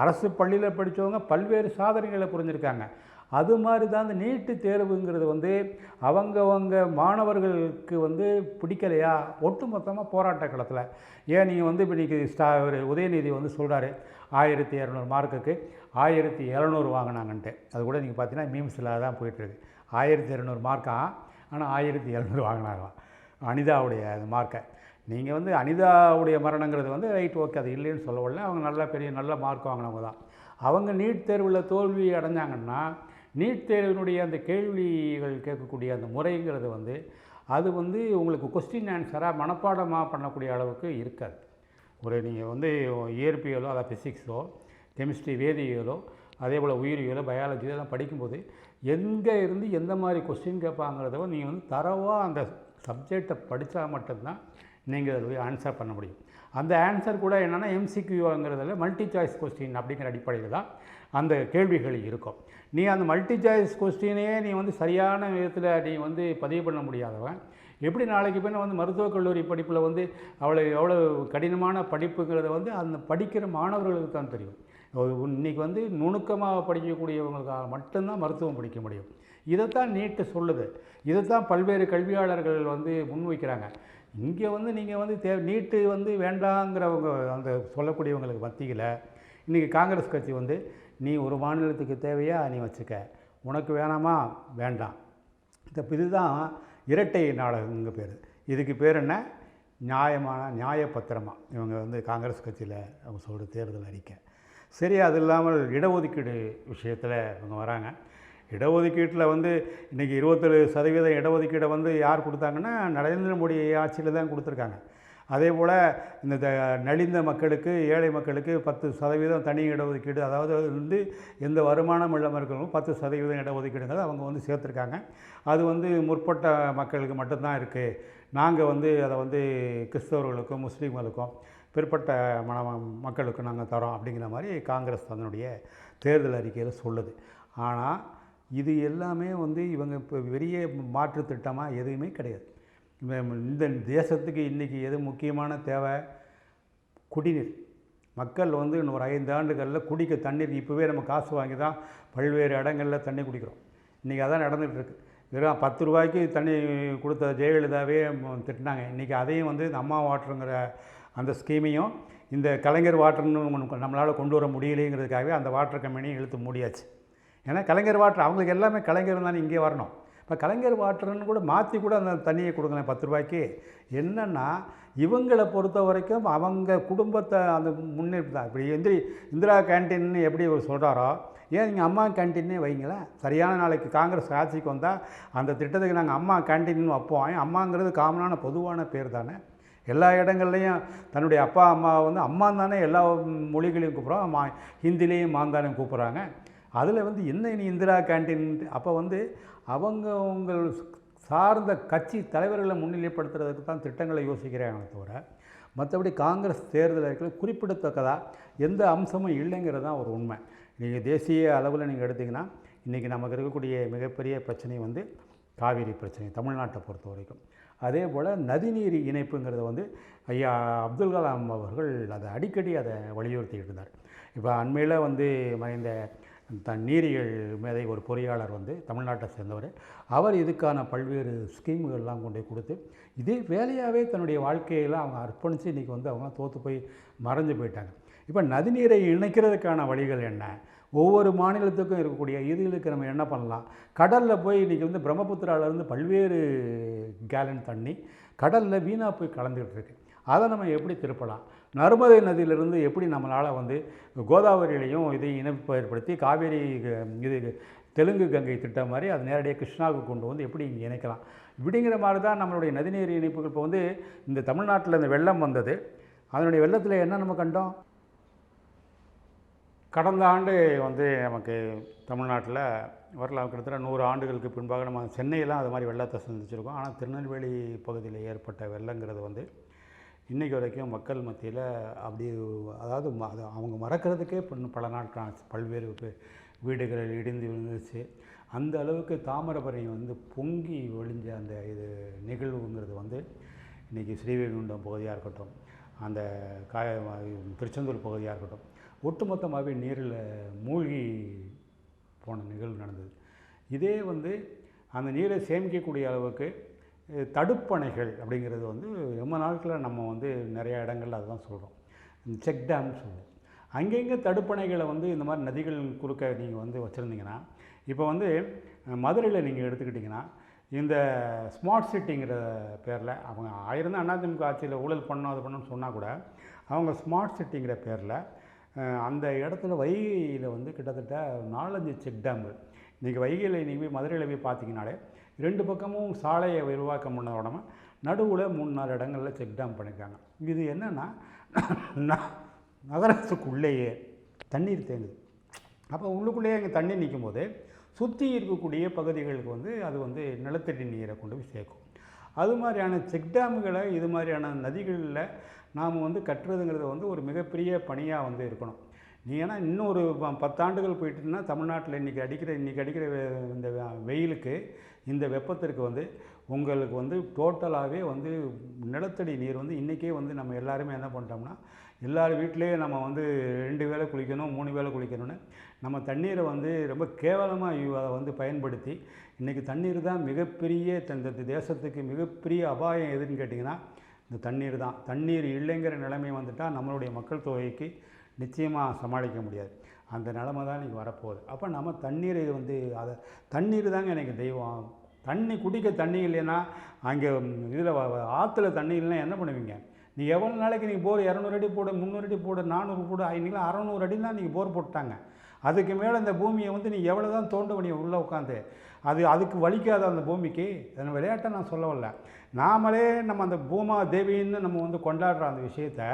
S1: அரசு பள்ளியில் படித்தவங்க பல்வேறு சாதனைகளை புரிஞ்சுருக்காங்க. அது மாதிரி தான் இந்த நீட்டு தேர்வுங்கிறது வந்து அவங்கவங்க மாணவர்களுக்கு வந்து பிடிக்கலையா ஒட்டுமொத்தமாக போராட்ட களத்தில் ஏன் நீங்கள் வந்து இப்போ இன்றைக்கி ஒரு உதயநிதி வந்து சொல்கிறாரு 1200 மார்க்குக்கு 1700 வாங்கினாங்கன்ட்டு. அது கூட நீங்கள் பார்த்தீங்கன்னா மீம்ஸில் தான் போயிட்டுருக்கு. 1200 மார்க்கா, ஆனால் 1700 வாங்கினாங்களாம் அனிதாவுடைய அந்த மார்க்கை. நீங்கள் வந்து அனிதாவுடைய மரணங்கிறது வந்து ரைட், ஓகே, அது இல்லைன்னு சொல்லவில்லை. அவங்க நல்ல மார்க் வாங்கினவங்க தான். அவங்க நீட் தேர்வில் தோல்வி அடைஞ்சாங்கன்னா நீட் தேர்வினுடைய அந்த கேள்விகள் கேட்கக்கூடிய அந்த முறைங்கிறது வந்து அது வந்து உங்களுக்கு கொஸ்டின் ஆன்சராக மனப்பாடமாக பண்ணக்கூடிய அளவுக்கு இருக்காது. நீங்கள் வந்து இயற்பியலோ அதாவது ஃபிசிக்ஸோ கெமிஸ்ட்ரி வேதியியலோ அதே போல் உயிரியல், பயாலஜி இதெல்லாம் படிக்கும்போது எங்கே இருந்து எந்த மாதிரி கொஸ்டின் கேட்பாங்கிறத நீங்கள் வந்து தரவாக அந்த சப்ஜெக்டை படித்தா மட்டும்தான் நீங்கள் அதில் போய் ஆன்சர் பண்ண முடியும். அந்த ஆன்சர் கூட என்னென்னா எம்சிக்யூங்கிறதுல மல்டி சாய்ஸ் கொஸ்டின் அப்படிங்கிற அடிப்படையில் தான் அந்த கேள்விகள் இருக்கும். நீ அந்த மல்டி சாய்ஸ் கொஸ்டினையே நீ வந்து சரியான விதத்தில் நீ வந்து பதிவு பண்ண முடியாதவன் எப்படி நாளைக்கு பின்ன வந்து மருத்துவக் கல்லூரி படிப்பில் வந்து எவ்வளோ கடினமான படிப்புங்கிறத வந்து அந்த படிக்கிற மாணவர்களுக்கு தான் தெரியும். இன்றைக்கி வந்து நுணுக்கமாக படிக்கக்கூடியவங்களுக்காக மட்டும்தான் மருத்துவம் படிக்க முடியும். இதைத்தான் நீட்டு சொல்லுது. இதைத்தான் பல்வேறு கல்வியாளர்கள் வந்து முன்வைக்கிறாங்க. இங்கே வந்து நீங்கள் வந்து நீட்டு வந்து வேண்டாங்கிறவங்க அந்த சொல்லக்கூடியவங்களுக்கு மத்தியில் இன்றைக்கி காங்கிரஸ் கட்சி வந்து நீ ஒரு மாநிலத்துக்கு தேவையா நீ வச்சுக்க, உனக்கு வேணாமா வேண்டாம். இதுதான் இரட்டை நாடகங்க பேர். இதுக்கு பேர் என்ன? நியாயப்பத்திரமா இவங்க வந்து காங்கிரஸ் கட்சியில் அவங்க சொல்கிற தேர்தல் அறிக்கை. சரி, அது இல்லாமல் இடஒதுக்கீடு விஷயத்தில் இவங்க வராங்க. இடஒதுக்கீட்டில் வந்து இன்றைக்கி 27% இடஒதுக்கீடை வந்து யார் கொடுத்தாங்கன்னா நரேந்திர மோடி ஆட்சியில் தான் கொடுத்துருக்காங்க. அதே போல் இந்த நலிந்த மக்களுக்கு, ஏழை மக்களுக்கு 10% தனி இடஒதுக்கீடு, அதாவது வந்து எந்த வருமானம் இல்லாமல் இருக்கிறவங்க 10% இடஒதுக்கீடுங்கிறது அவங்க வந்து சேர்த்துருக்காங்க. அது வந்து முற்பட்ட மக்களுக்கு மட்டும்தான் இருக்குது. நாங்கள் வந்து அதை வந்து கிறிஸ்தவர்களுக்கும் முஸ்லீம்களுக்கும் பிற்பட்ட மக்களுக்கும் நாங்கள் தரோம் அப்படிங்கிற மாதிரி காங்கிரஸ் தன்னுடைய தேர்தல் அறிக்கையில் சொல்லுது. ஆனால் இது எல்லாமே வந்து இவங்க இப்போ பெரிய மாற்று திட்டமாக எதுவுமே கிடையாது. இந்த தேசத்துக்கு இன்றைக்கி எது முக்கியமான தேவை? குடிநீர். மக்கள் வந்து இன்னும் ஒரு 5 ஆண்டுகளில் குடிக்க தண்ணீர் இப்போவே நம்ம காசு வாங்கி தான் பல்வேறு இடங்களில் தண்ணி குடிக்கிறோம். இன்றைக்கி அதான் நடந்துகிட்ருக்கு. வெறும் 10 ரூபாய்க்கு தண்ணி கொடுத்த ஜெயலலிதாவே திட்டினாங்க. இன்றைக்கி அதையும் வந்து இந்த அம்மா வாட்டருங்கிற அந்த ஸ்கீமையும் இந்த கலைஞர் வாட்டர்னு நம்மளால் கொண்டு வர முடியலைங்கிறதுக்காகவே அந்த வாட்டர் கம்பெனியும் இழுத்து மூடியாச்சு. ஏன்னா கலைஞர் வாட்டர் அவங்களுக்கு எல்லாமே கலைஞர் தானே இங்கே வரணும். இப்போ கலைஞர் வாட்டர்னு கூட மாற்றி கூட அந்த தண்ணியை கொடுங்களேன் 10 ரூபாய்க்கு. என்னென்னா இவங்களை பொறுத்த வரைக்கும் அவங்க குடும்பத்தை அந்த முன்னேற்பு தான். இப்படி இந்திரா கேன்டீன்னு எப்படி அவர் சொல்கிறாரோ, ஏன் நீங்கள் அம்மா கேன்டீன்னே வைங்களேன். சரியான நாளைக்கு காங்கிரஸ் ஆட்சிக்கு வந்தால் அந்த திட்டத்துக்கு நாங்கள் அம்மா கேன்டீன் வைப்போம். அம்மாங்கிறது காமனான பொதுவான பேர் தானே. எல்லா இடங்கள்லையும் தன்னுடைய அப்பா அம்மாவை வந்து அம்மான் தானே எல்லா மொழிகளையும் கூப்பிட்றோம். ஹிந்திலேயும் மாந்தானே கூப்பிட்றாங்க. அதில் வந்து என்ன இனி இந்திரா கேன்டீன்? அப்போ வந்து அவங்க உங்கள் சார்ந்த கட்சி தலைவர்களை முன்னிலைப்படுத்துறதுக்கு தான் திட்டங்களை யோசிக்கிறாங்களே தவிர மற்றபடி காங்கிரஸ் தேர்தல் அறிக்கையில் குறிப்பிடத்தக்கதாக எந்த அம்சமும் இல்லைங்கிறது தான் ஒரு உண்மை. நீங்கள் தேசிய அளவில் நீங்கள் எடுத்திங்கன்னா இன்றைக்கி நமக்கு இருக்கக்கூடிய மிகப்பெரிய பிரச்சனை வந்து காவிரி பிரச்சனை தமிழ்நாட்டை பொறுத்த வரைக்கும். அதே போல் நதிநீர் இணைப்புங்கிறத வந்து ஐயா அப்துல் கலாம் அவர்கள் அதை அடிக்கடி அதை வலியுறுத்திக்கிட்டு இருந்தார். இப்போ அண்மையில் வந்து இந்த நீரியல் மேதை ஒரு பொறியாளர் வந்து தமிழ்நாட்டை சேர்ந்தவர். அவர் இதுக்கான பல்வேறு ஸ்கீம்கள்லாம் கொண்டு கொடுத்து இதே வேலையாகவே தன்னுடைய வாழ்க்கையெல்லாம் அவங்க அர்ப்பணித்து இன்றைக்கி வந்து அவங்க தோற்று போய் மறைஞ்சு போயிட்டாங்க. இப்போ நதிநீரை இணைக்கிறதுக்கான வழிகள் என்ன? ஒவ்வொரு மாநிலத்துக்கும் இருக்கக்கூடிய இதுகளுக்கு நம்ம என்ன பண்ணலாம்? கடலில் போய் இன்றைக்கி வந்து பிரம்மபுத்திராவிலேருந்து பல்வேறு கேலன் தண்ணி கடலில் வீணாக போய் கலந்துக்கிட்டு இருக்கு. அதை நம்ம எப்படி திருப்பலாம்? நர்மதை நதியிலிருந்து எப்படி நம்மளால் வந்து கோதாவரியிலையும் இதை இணைப்பு ஏற்படுத்தி காவேரி இது தெலுங்கு கங்கை திட்டம் மாதிரி அது நேரடியாக கிருஷ்ணாவுக்கு கொண்டு வந்து எப்படி இங்கே இணைக்கலாம்? இப்படிங்கிற மாதிரி தான் நம்மளுடைய நதிநீர் இணைப்புகள். இப்போ வந்து இந்த தமிழ்நாட்டில் இந்த வெள்ளம் வந்தது. அதனுடைய வெள்ளத்தில் என்ன நம்ம கண்டோம்? கடந்த ஆண்டு வந்து நமக்கு தமிழ்நாட்டில் வரலாம் கிட்டத்தட்ட 100 ஆண்டுகளுக்கு பின்பாக நம்ம சென்னையெல்லாம் அது மாதிரி வெள்ளத்தை சந்திச்சிருக்கோம். ஆனால் திருநெல்வேலி பகுதியில் ஏற்பட்ட வெள்ளங்கிறது வந்து இன்றைக்கி வரைக்கும் மக்கள் மத்தியில் அப்படி அதாவது அவங்க மறக்கிறதுக்கே பல நாட்கள் ஆச்சு. பல்வேறு வீடுகளில் இடிந்து விழுந்துச்சு. அந்த அளவுக்கு தாமிரபரணி வந்து பொங்கி ஒழிஞ்ச அந்த இது நிகழ்வுங்கிறது வந்து இன்றைக்கி ஸ்ரீவைகுண்டம் பகுதியாக இருக்கட்டும், அந்த திருச்செந்தூர் பகுதியாக இருக்கட்டும், ஒட்டுமொத்தமாகவே நீரில் மூழ்கி போன நிகழ்வு நடந்தது. இதே வந்து அந்த நீரை சேமிக்கக்கூடிய அளவுக்கு தடுப்பணைகள் அப்படிங்கிறது வந்து ரொம்ப நாட்களில் நம்ம வந்து நிறையா இடங்களில் அதுதான் சொல்கிறோம், செக் டேம்னு சொல்லுவோம். அங்கங்கே தடுப்பணைகளை வந்து இந்த மாதிரி நதிகள் குறுக்க நீங்கள் வந்து வச்சுருந்தீங்கன்னா, இப்போ வந்து மதுரையில் நீங்கள் எடுத்துக்கிட்டிங்கன்னா இந்த ஸ்மார்ட் சிட்டிங்கிற பேரில் அவங்க 1000 தான் அதிமுக ஆட்சியில் ஊழல் பண்ணோம் அது பண்ணணும்னு சொன்னால் கூட அவங்க ஸ்மார்ட் சிட்டிங்கிற பேரில் அந்த இடத்துல வைகையில் வந்து கிட்டத்தட்ட 4-5 செக் டேம்கள். இன்றைக்கி வைகையில் நீங்கள் போய் மதுரையில் போய் பார்த்தீங்கன்னாலே 2 பக்கமும் சாலையை விரிவாக்கம் பண்ண உடனே நடுவில் 3-4 இடங்களில் செக் டேம் பண்ணியிருக்காங்க. இது என்னென்னா நகரத்துக்குள்ளேயே தண்ணீர் தேங்குது. அப்போ உள்ளுக்குள்ளேயே அங்கே தண்ணி நிற்கும்போது சுற்றி இருக்கக்கூடிய பகுதிகளுக்கு வந்து அது வந்து நிலத்தடி நீரை கொண்டு போய் சேர்க்கும். அது மாதிரியான செக் டேமுகளை இது மாதிரியான நதிகளில் நாம் வந்து கட்டுறதுங்கிறது வந்து ஒரு மிகப்பெரிய பணியாக வந்து இருக்கணும். நீ ஏன்னா இன்னும் ஒரு 10 ஆண்டுகள் போயிட்டுன்னா தமிழ்நாட்டில் இன்றைக்கி அடிக்கிற இந்த வெயிலுக்கு இந்த வெப்பத்திற்கு வந்து உங்களுக்கு வந்து டோட்டலாகவே வந்து நிலத்தடி நீர் வந்து இன்றைக்கே வந்து நம்ம எல்லாருமே என்ன பண்ணிட்டோம்னா எல்லார் வீட்டிலேயே நம்ம வந்து 2 வேளை குளிக்கணும் 3 வேளை குளிக்கணும்னு நம்ம தண்ணீரை வந்து ரொம்ப கேவலமாக அதை வந்து பயன்படுத்தி இன்றைக்கி தண்ணீர் தான் மிகப்பெரிய இந்த தேசத்துக்கு மிகப்பெரிய அபாயம் எதுன்னு கேட்டிங்கன்னா இந்த தண்ணீர் தான். தண்ணீர் இல்லைங்கிற நிலைமை வந்துட்டால் நம்மளுடைய மக்கள் தொகைக்கு நிச்சயமாக சமாளிக்க முடியாது. அந்த நிலமை தான் இன்றைக்கி வரப்போகுது. அப்போ நம்ம தண்ணீரை வந்து அதை தண்ணீர் தாங்க எனக்கு தெய்வம். தண்ணி குடிக்க தண்ணி இல்லைன்னா அங்கே இதில் ஆற்றுல தண்ணி இல்லைன்னா என்ன பண்ணுவீங்க? நீ எவ்வளோ நாளைக்கு நீங்கள் போர் 200 அடி போடு 300 அடி போடு 400 போடு இன்னைக்கு 600 அடினா நீங்கள் போர் போட்டாங்க. அதுக்கு மேலே இந்த பூமியை வந்து நீ எவ்வளோ தான் தோண்ட முடியும் உள்ளே உட்காந்து? அதுக்கு வலிக்காத அந்த பூமிக்கு அந்த விளையாட்டை நான் சொல்ல வரல. நாமளே நம்ம அந்த பூமா தேவின்னு நம்ம வந்து கொண்டாடுற அந்த விஷயத்தை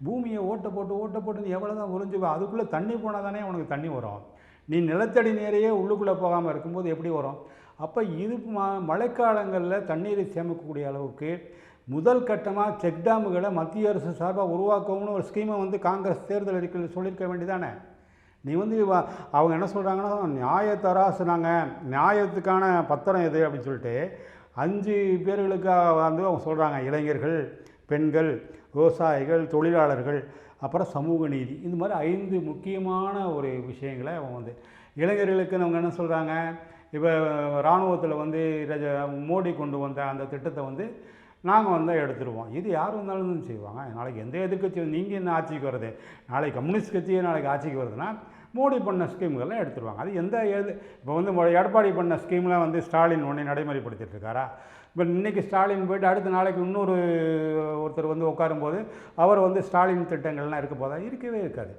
S1: பூமியை ஓட்ட போட்டு நீ எவ்வளோ தான் உறிஞ்சுவா? அதுக்குள்ளே தண்ணி போனால் தானே உனக்கு தண்ணி வரும். நீ நிலத்தடி நீரையே உள்ளுக்குள்ளே போகாமல் இருக்கும்போது எப்படி வரும்? அப்போ இது மழைக்காலங்களில் தண்ணீரை சேமிக்கக்கூடிய அளவுக்கு முதல் கட்டமாக செக் டேமுகளை மத்திய அரசு சார்பாக உருவாக்கணும்னு ஒரு ஸ்கீமை வந்து காங்கிரஸ் தேர்தல் அறிக்கையில் சொல்லியிருக்க வேண்டியதானே? நீ வந்து அவங்க என்ன சொல்கிறாங்கன்னா நியாயத்தராசு நாங்கள் நியாயத்துக்கான பத்திரம் எது அப்படின்னு சொல்லிட்டு 5 பேர்களுக்காக வந்து அவங்க சொல்கிறாங்க. இளைஞர்கள், பெண்கள், விவசாயிகள், தொழிலாளர்கள், அப்புறம் சமூக நீதி. இந்த மாதிரி 5 முக்கியமான ஒரு விஷயங்களை அவங்க வந்து இளைஞர்களுக்குன்னு அவங்க என்ன சொல்கிறாங்க? இப்போ இராணுவத்தில் வந்து மோடி கொண்டு வந்த அந்த திட்டத்தை வந்து நாங்கள் வந்து எடுத்துருவோம். இது யார் வந்தாலும் செய்வாங்க. நாளைக்கு எந்த எதிர்கட்சி நீங்கள் என்ன ஆட்சிக்கு வருது? நாளைக்கு கம்யூனிஸ்ட் கட்சியே நாளைக்கு ஆட்சிக்கு வருதுன்னா மோடி பண்ண ஸ்கீம்கள்லாம் எடுத்துருவாங்க. அது இப்போ வந்து எடப்பாடி பண்ண ஸ்கீம்லாம் வந்து ஸ்டாலின் உடனே நடைமுறைப்படுத்திட்டு இருக்காரா? இப்போ இன்றைக்கி ஸ்டாலின் போய்ட்டு அடுத்த நாளைக்கு ஒருத்தர் வந்து உட்காரும்போது அவர் வந்து ஸ்டாலின் திட்டங்கள்லாம் இருக்க போதா? இருக்கவே இருக்காது.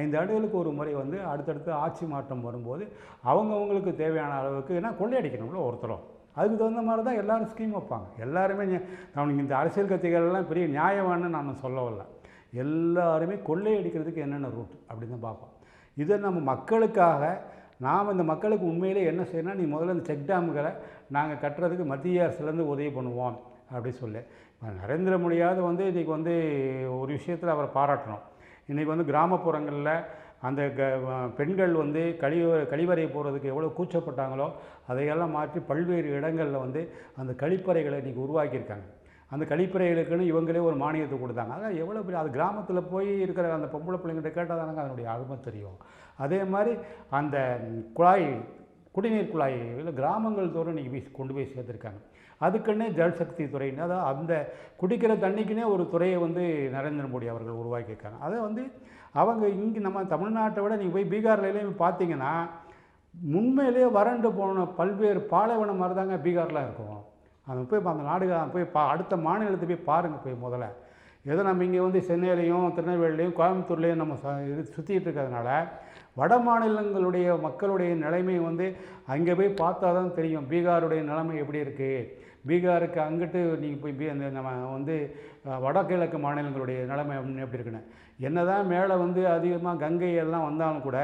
S1: 5 ஆண்டுகளுக்கு ஒரு முறை வந்து அடுத்தடுத்து ஆட்சி மாற்றம் வரும்போது அவங்கவுங்களுக்கு தேவையான அளவுக்கு ஏன்னா கொள்ளையடிக்கணும்ல ஒருத்தரும். அதுக்கு தகுந்த மாதிரி தான் எல்லோரும் ஸ்கீம் வைப்பாங்க. எல்லாருமே அவனுக்கு இந்த அரசியல் கட்சிகள்லாம் பெரிய நியாயமானு நான் சொல்ல வரல. எல்லாருமே கொள்ளையடிக்கிறதுக்கு என்னென்ன ரூட் அப்படின்னு தான் பார்ப்போம். இதை நம்ம மக்களுக்காக நாம் இந்த மக்களுக்கு உண்மையிலே என்ன செய்யணும்னா நீ முதல்ல இந்த செக் டேமுகளை நாங்கள் கட்டுறதுக்கு மத்திய அரசுலேருந்து உதவி பண்ணுவோம் அப்படி சொல்லி நரேந்திர மோடியாவது வந்து இன்றைக்கி வந்து ஒரு விஷயத்தில் அவரை பாராட்டணும். இன்றைக்கி வந்து கிராமப்புறங்களில் அந்த பெண்கள் வந்து கழிவறை போகிறதுக்கு எவ்வளோ கூச்சப்பட்டாங்களோ அதையெல்லாம் மாற்றி பல்வேறு இடங்களில் வந்து அந்த கழிப்பறைகளை இன்றைக்கி உருவாக்கியிருக்காங்க. அந்த கழிப்பறைகளுக்குன்னு இவங்களே ஒரு மானியத்தை கொடுத்தாங்க. அதான் எவ்வளோ பெரிய அது கிராமத்தில் போய் இருக்கிற அந்த பொம்பளை பிள்ளைங்கிட்ட கேட்டால் தானங்க அதனுடைய அருமை தெரியும். அதே மாதிரி அந்த குடிநீர் குழாயில் கிராமங்கள் தோறும் இன்றைக்கி கொண்டு போய் சேர்த்துருக்காங்க. அதுக்குன்னே ஜல்சக்தி துறைன்னு அதாவது அந்த குடிக்கிற தண்ணிக்குன்னே ஒரு துறையை வந்து நரேந்திர மோடி அவர்கள் உருவாக்கியிருக்காங்க. அதை வந்து அவங்க இங்கே நம்ம தமிழ்நாட்டை விட நீங்கள் போய் பீகார்லேயும் பார்த்தீங்கன்னா உண்மையிலேயே வறண்டு போன பல்வேறு பாலைவனம் மாதிரி தாங்க பீகார்லாம் இருக்கும். அது போய் அந்த போய் அடுத்த மாநிலத்தை போய் பாருங்கள் போய் முதல்ல. ஏதோ நம்ம இங்கே வந்து சென்னையிலையும் திருநெல்வேலிலையும் கோயம்புத்தூர்லேயும் நம்ம சுற்றிட்டு இருக்கிறதுனால வட மாநிலங்களுடைய மக்களுடைய நிலைமை வந்து அங்கே போய் பார்த்தா தான் தெரியும் பீகாருடைய நிலைமை எப்படி இருக்குது. பீகாருக்கு அங்கிட்டு நீங்கள் போய் அந்த நம்ம வந்து வடகிழக்கு மாநிலங்களுடைய நிலைமை எப்படி இருக்குன்னு என்ன தான் மேலே வந்து அதிகமாக கங்கை எல்லாம் வந்தாலும் கூட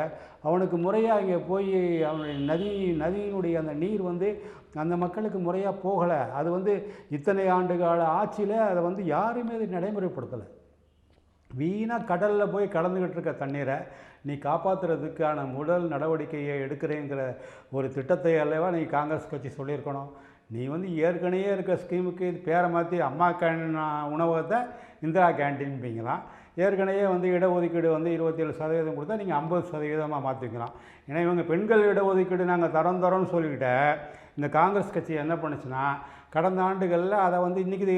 S1: அவனுக்கு முறையாக இங்கே போய் அவனுடைய நதியினுடைய அந்த நீர் வந்து அந்த மக்களுக்கு முறையாக போகலை. அது வந்து இத்தனை ஆண்டு கால ஆட்சியில் அதை வந்து யாருமே அதை நடைமுறைப்படுத்தலை. வீணாக கடலில் போய் கலந்துக்கிட்டு இருக்க தண்ணீரை நீ காப்பாற்றுறதுக்கான முதல் நடவடிக்கையை எடுக்கிறேங்கிற ஒரு திட்டத்தை அல்லவா நீ காங்கிரஸ் கட்சி சொல்லியிருக்கணும். நீ வந்து ஏற்கனவே இருக்க ஸ்கீமுக்கு பேரை மாற்றி அம்மா உணவகத்தை இந்திரா கேன்டீன்பீங்களாம். ஏற்கனவே வந்து இடஒதுக்கீடு வந்து 27% கொடுத்தா நீங்கள் 50% மாற்றிக்கலாம். ஏன்னா இவங்க பெண்கள் இடஒதுக்கீடு நாங்கள் தரோன்னு சொல்லிக்கிட்ட இந்த காங்கிரஸ் கட்சி என்ன பண்ணுச்சுன்னா கடந்த ஆண்டுகளில் அதை வந்து இன்றைக்கி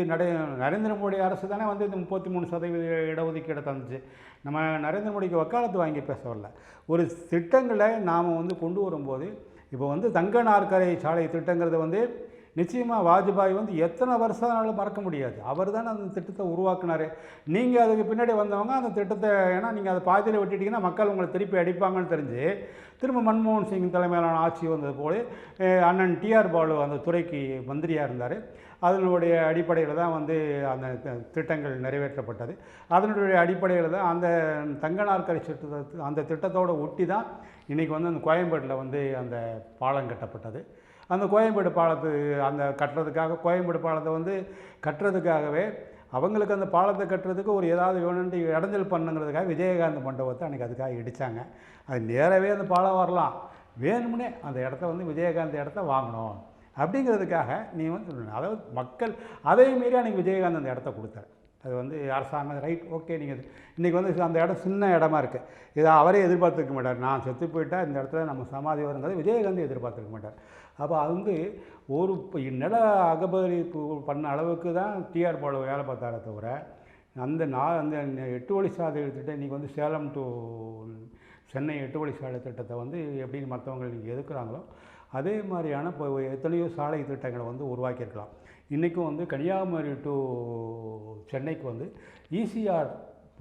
S1: நரேந்திர மோடி அரசு தானே வந்து இந்த 33% இடஒதுக்கீடை தந்துச்சு. நம்ம நரேந்திர மோடிக்கு வக்காலத்து வாங்கி பேச வரல. ஒரு திட்டங்களை நாம் வந்து கொண்டு வரும்போது இப்போ வந்து தங்க நாற்கரை சாலை திட்டங்கிறத வந்து நிச்சயமாக வாஜ்பாய் வந்து எத்தனை வருஷம்னாலும் மறக்க முடியாது. அவர் தானே அந்த திட்டத்தை உருவாக்குனார். நீங்கள் அதுக்கு பின்னாடி வந்தவங்க அந்த திட்டத்தை ஏன்னா நீங்கள் அதை பாதியில் விட்டுட்டிங்கன்னா மக்கள் உங்களை திருப்பி அடிப்பாங்கன்னு தெரிஞ்சு திரும்ப மன்மோகன் சிங் தலைமையிலான ஆட்சி வந்தது போல் அண்ணன் டிஆர் பாலு அந்த துறைக்கு மந்திரியாக இருந்தார். அதனுடைய அடிப்படையில் தான் வந்து அந்த திட்டங்கள் நிறைவேற்றப்பட்டது. அதனுடைய அடிப்படையில் தான் அந்த தங்க நாற்கரை அந்த திட்டத்தோடு ஒட்டி தான் இன்றைக்கி வந்து அந்த கோயம்பேட்டில் வந்து அந்த பாலம் கட்டப்பட்டது. அந்த கோயம்பேடு பாலத்து அந்த கட்டுறதுக்காக கோயம்பேடு பாலத்தை வந்து கட்டுறதுக்காகவே அவங்களுக்கு அந்த பாலத்தை கட்டுறதுக்கு ஒரு ஏதாவது வேணுன்ட்டு இடைஞ்சல் பண்ணுங்கிறதுக்காக விஜயகாந்த் மண்டபத்தை அன்றைக்கி அதுக்காக இடித்தாங்க. அது நேரவே அந்த பாலம் வரலாம், வேணும்னே அந்த இடத்த வந்து விஜயகாந்த் இடத்த வாங்கணும் அப்படிங்கிறதுக்காக நீ வந்து சொல்லணும். அதாவது மக்கள் அதையும் மீறி அன்றைக்கி விஜயகாந்த் அந்த இடத்த கொடுத்தார். அது வந்து அரசாங்கம் ரைட் ஓகே. நீங்கள் இன்றைக்கி வந்து அந்த இடம் சின்ன இடமா இருக்குது, இதை அவரே எதிர்பார்த்துருக்க மாட்டார். நான் செத்து போயிட்டால் இந்த இடத்துல நம்ம சமாதி வருங்கிறது விஜயகாந்த் எதிர்பார்த்துருக்க மாட்டார். அப்போ அது வந்து ஒரு நில அகபரிப்பு பண்ண அளவுக்கு தான் டிஆர் பாலு வேலை பார்த்தாரே தவிர அந்த அந்த 8 வழி சாலை திட்டம் இன்றைக்கி வந்து சேலம் டு சென்னை 8 வழி சாலை திட்டத்தை வந்து எப்படின்னு மற்றவங்க இன்றைக்கி எதுக்குறாங்களோ அதே மாதிரியான இப்போ எத்தனையோ சாலை திட்டங்களை வந்து உருவாக்கியிருக்கலாம். இன்றைக்கும் வந்து கன்னியாகுமரி டு சென்னைக்கு வந்து ஈசிஆர்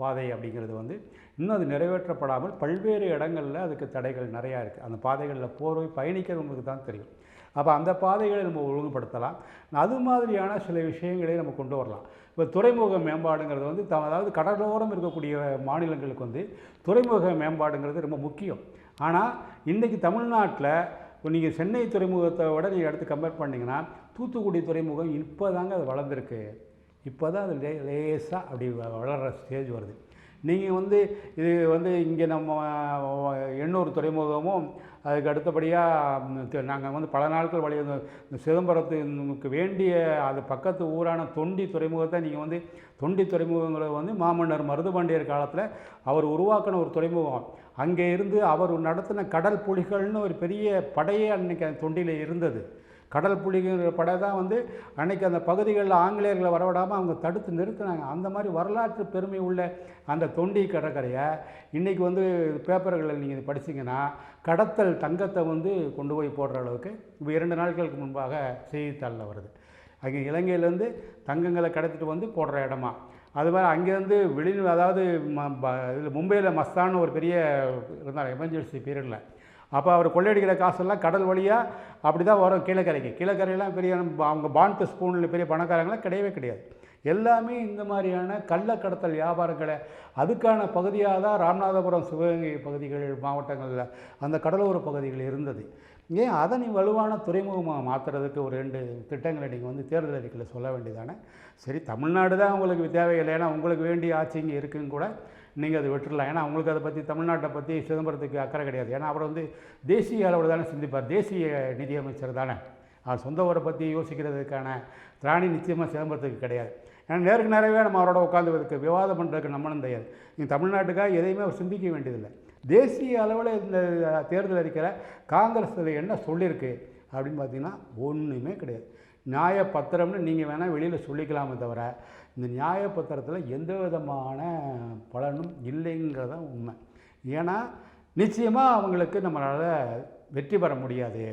S1: பாதை அப்படிங்கிறது வந்து இன்னும் அது நிறைவேற்றப்படாமல் பல்வேறு இடங்களில் அதுக்கு தடைகள் நிறையா இருக்குது. அந்த பாதைகளில் பயணிக்கிறவங்களுக்கு தான் தெரியும். அப்போ அந்த பாதைகளை நம்ம ஒழுங்குபடுத்தலாம். அது மாதிரியான சில விஷயங்களை நம்ம கொண்டு வரலாம். இப்போ துறைமுக மேம்பாடுங்கிறது வந்து அதாவது கடலோரம் இருக்கக்கூடிய மாநிலங்களுக்கு வந்து துறைமுக மேம்பாடுங்கிறது ரொம்ப முக்கியம். ஆனால் இன்றைக்கி தமிழ்நாட்டில் இப்போ நீங்கள் சென்னை துறைமுகத்தை விட நீங்கள் எடுத்து கம்பேர் பண்ணிங்கன்னா தூத்துக்குடி துறைமுகம் இப்போ தாங்க அது வளர்ந்துருக்கு. இப்போ தான் அது லேசாக அப்படி வளர்கிற ஸ்டேஜ் வருது. நீங்கள் வந்து இது வந்து இங்கே நம்ம எண்ணூர் துறைமுகமும் அதுக்கு அடுத்தபடியாக நாங்கள் வந்து பல நாட்கள் வழி இந்த சிதம்பரத்துக்கு வேண்டிய அது பக்கத்து ஊரான தொண்டி துறைமுகத்தை நீங்கள் வந்து தொண்டி துறைமுகங்கிறது வந்து மாமன்னர் மருதுபாண்டியர் காலத்தில் அவர் உருவாக்கின ஒரு துறைமுகம். அங்கே இருந்து அவர் நடத்தின கடல் புலிகள்னு ஒரு பெரிய படையே அன்றைக்கி அந்த தொண்டியில் இருந்தது. கடல் புலிங்கிற படை தான் வந்து அன்றைக்கி அந்த பகுதிகளில் ஆங்கிலேயர்களை வரவிடாமல் அவங்க தடுத்து நிறுத்தினாங்க. அந்த மாதிரி வரலாற்று பெருமை உள்ள அந்த தொண்டி கடற்கரையை இன்றைக்கி வந்து பேப்பர்களில் நீங்கள் படிச்சிங்கன்னா கடத்தல் தங்கத்தை வந்து கொண்டு போய் போடுற அளவுக்கு இப்போ 2 நாட்களுக்கு முன்பாக செய்தித்தாளில் வருது. அங்கே இலங்கையிலேருந்து தங்கங்களை கடத்திட்டு வந்து போடுற இடமா. அது மாதிரி அங்கேருந்து அதாவது இதில் மும்பையில் மஸ்தான்னு ஒரு பெரிய இருந்தார் எமர்ஜென்சி பீரியடில். அப்போ அவர் கொள்ளையடிக்கிற காசெல்லாம் கடல் வழியாக அப்படி தான் வரும் கீழக்கரைக்கு. கீழக்கரையெல்லாம் பெரிய அவங்க பாண்ட் ஸ்பூனில் பெரிய பணக்காரங்களாம் கிடையவே கிடையாது. எல்லாமே இந்த மாதிரியான கள்ளக்கடத்தல் வியாபாரங்களை அதுக்கான பகுதியாக தான் ராமநாதபுரம் சிவகங்கை பகுதிகள் மாவட்டங்களில் அந்த கடலோர பகுதிகள் இருந்தது. ஏன் அதை நீ வலுவான துறைமுகமாக மாற்றுறதுக்கு ஒரு 2 திட்டங்களை நீங்கள் வந்து தேர்தல் அறிக்கையில் சொல்ல வேண்டியதானே. சரி, தமிழ்நாடு தான் உங்களுக்கு தேவையில்லை, ஏன்னா உங்களுக்கு வேண்டிய ஆட்சி இங்கே இருக்குன்னு கூட நீங்கள் அதை விட்டுடலாம். ஏன்னா உங்களுக்கு அதை பற்றி தமிழ்நாட்டை பற்றி சிதம்பரத்துக்கு அக்கறை கிடையாது. ஏன்னா அவர் வந்து தேசிய அளவில் தானே சிந்திப்பார், தேசிய நிதியமைச்சர் தானே. அவர் சொந்த ஊரை பற்றி யோசிக்கிறதுக்கான திராணி நிச்சயமாக சிதம்பரத்துக்கு கிடையாது. ஏன்னா நேருக்கு நேரவே நம்ம அவரோட உட்காந்துக்கிறதுக்கு விவாதம் பண்ணுறதுக்கு நம்மளும் தெரியாது. நீங்கள் தமிழ்நாட்டுக்காக எதையுமே அவர் சிந்திக்க வேண்டியதில்லை. தேசிய அளவில் இந்த தேர்தல் அறிக்கையில் காங்கிரஸில் என்ன சொல்லியிருக்கு அப்படின்னு பார்த்தீங்கன்னா ஒன்றுமே கிடையாது. நியாயப்பத்திரம்னு நீங்கள் வேணால் வெளியில் சொல்லிக்கலாமே தவிர இந்த நியாயப்பத்திரத்தில் எந்த விதமான பலனும் இல்லைங்கிறதான் உண்மை. ஏன்னா நிச்சயமாக அவங்களுக்கு நம்மளால் வெற்றி பெற முடியாது,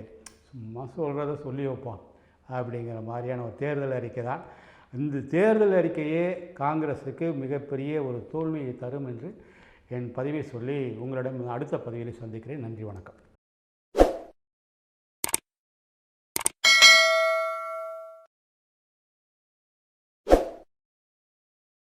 S1: சும்மா சொல்கிறத சொல்லி வைப்போம் அப்படிங்கிற மாதிரியான ஒரு தேர்தல் அறிக்கை தான். இந்த தேர்தல் அறிக்கையே காங்கிரஸுக்கு மிகப்பெரிய ஒரு தோல்வியை தரும் என்று என் பதிவை சொல்லி உங்களிடம் அடுத்த பதிவிலை சந்திக்கிறேன். நன்றி, வணக்கம்.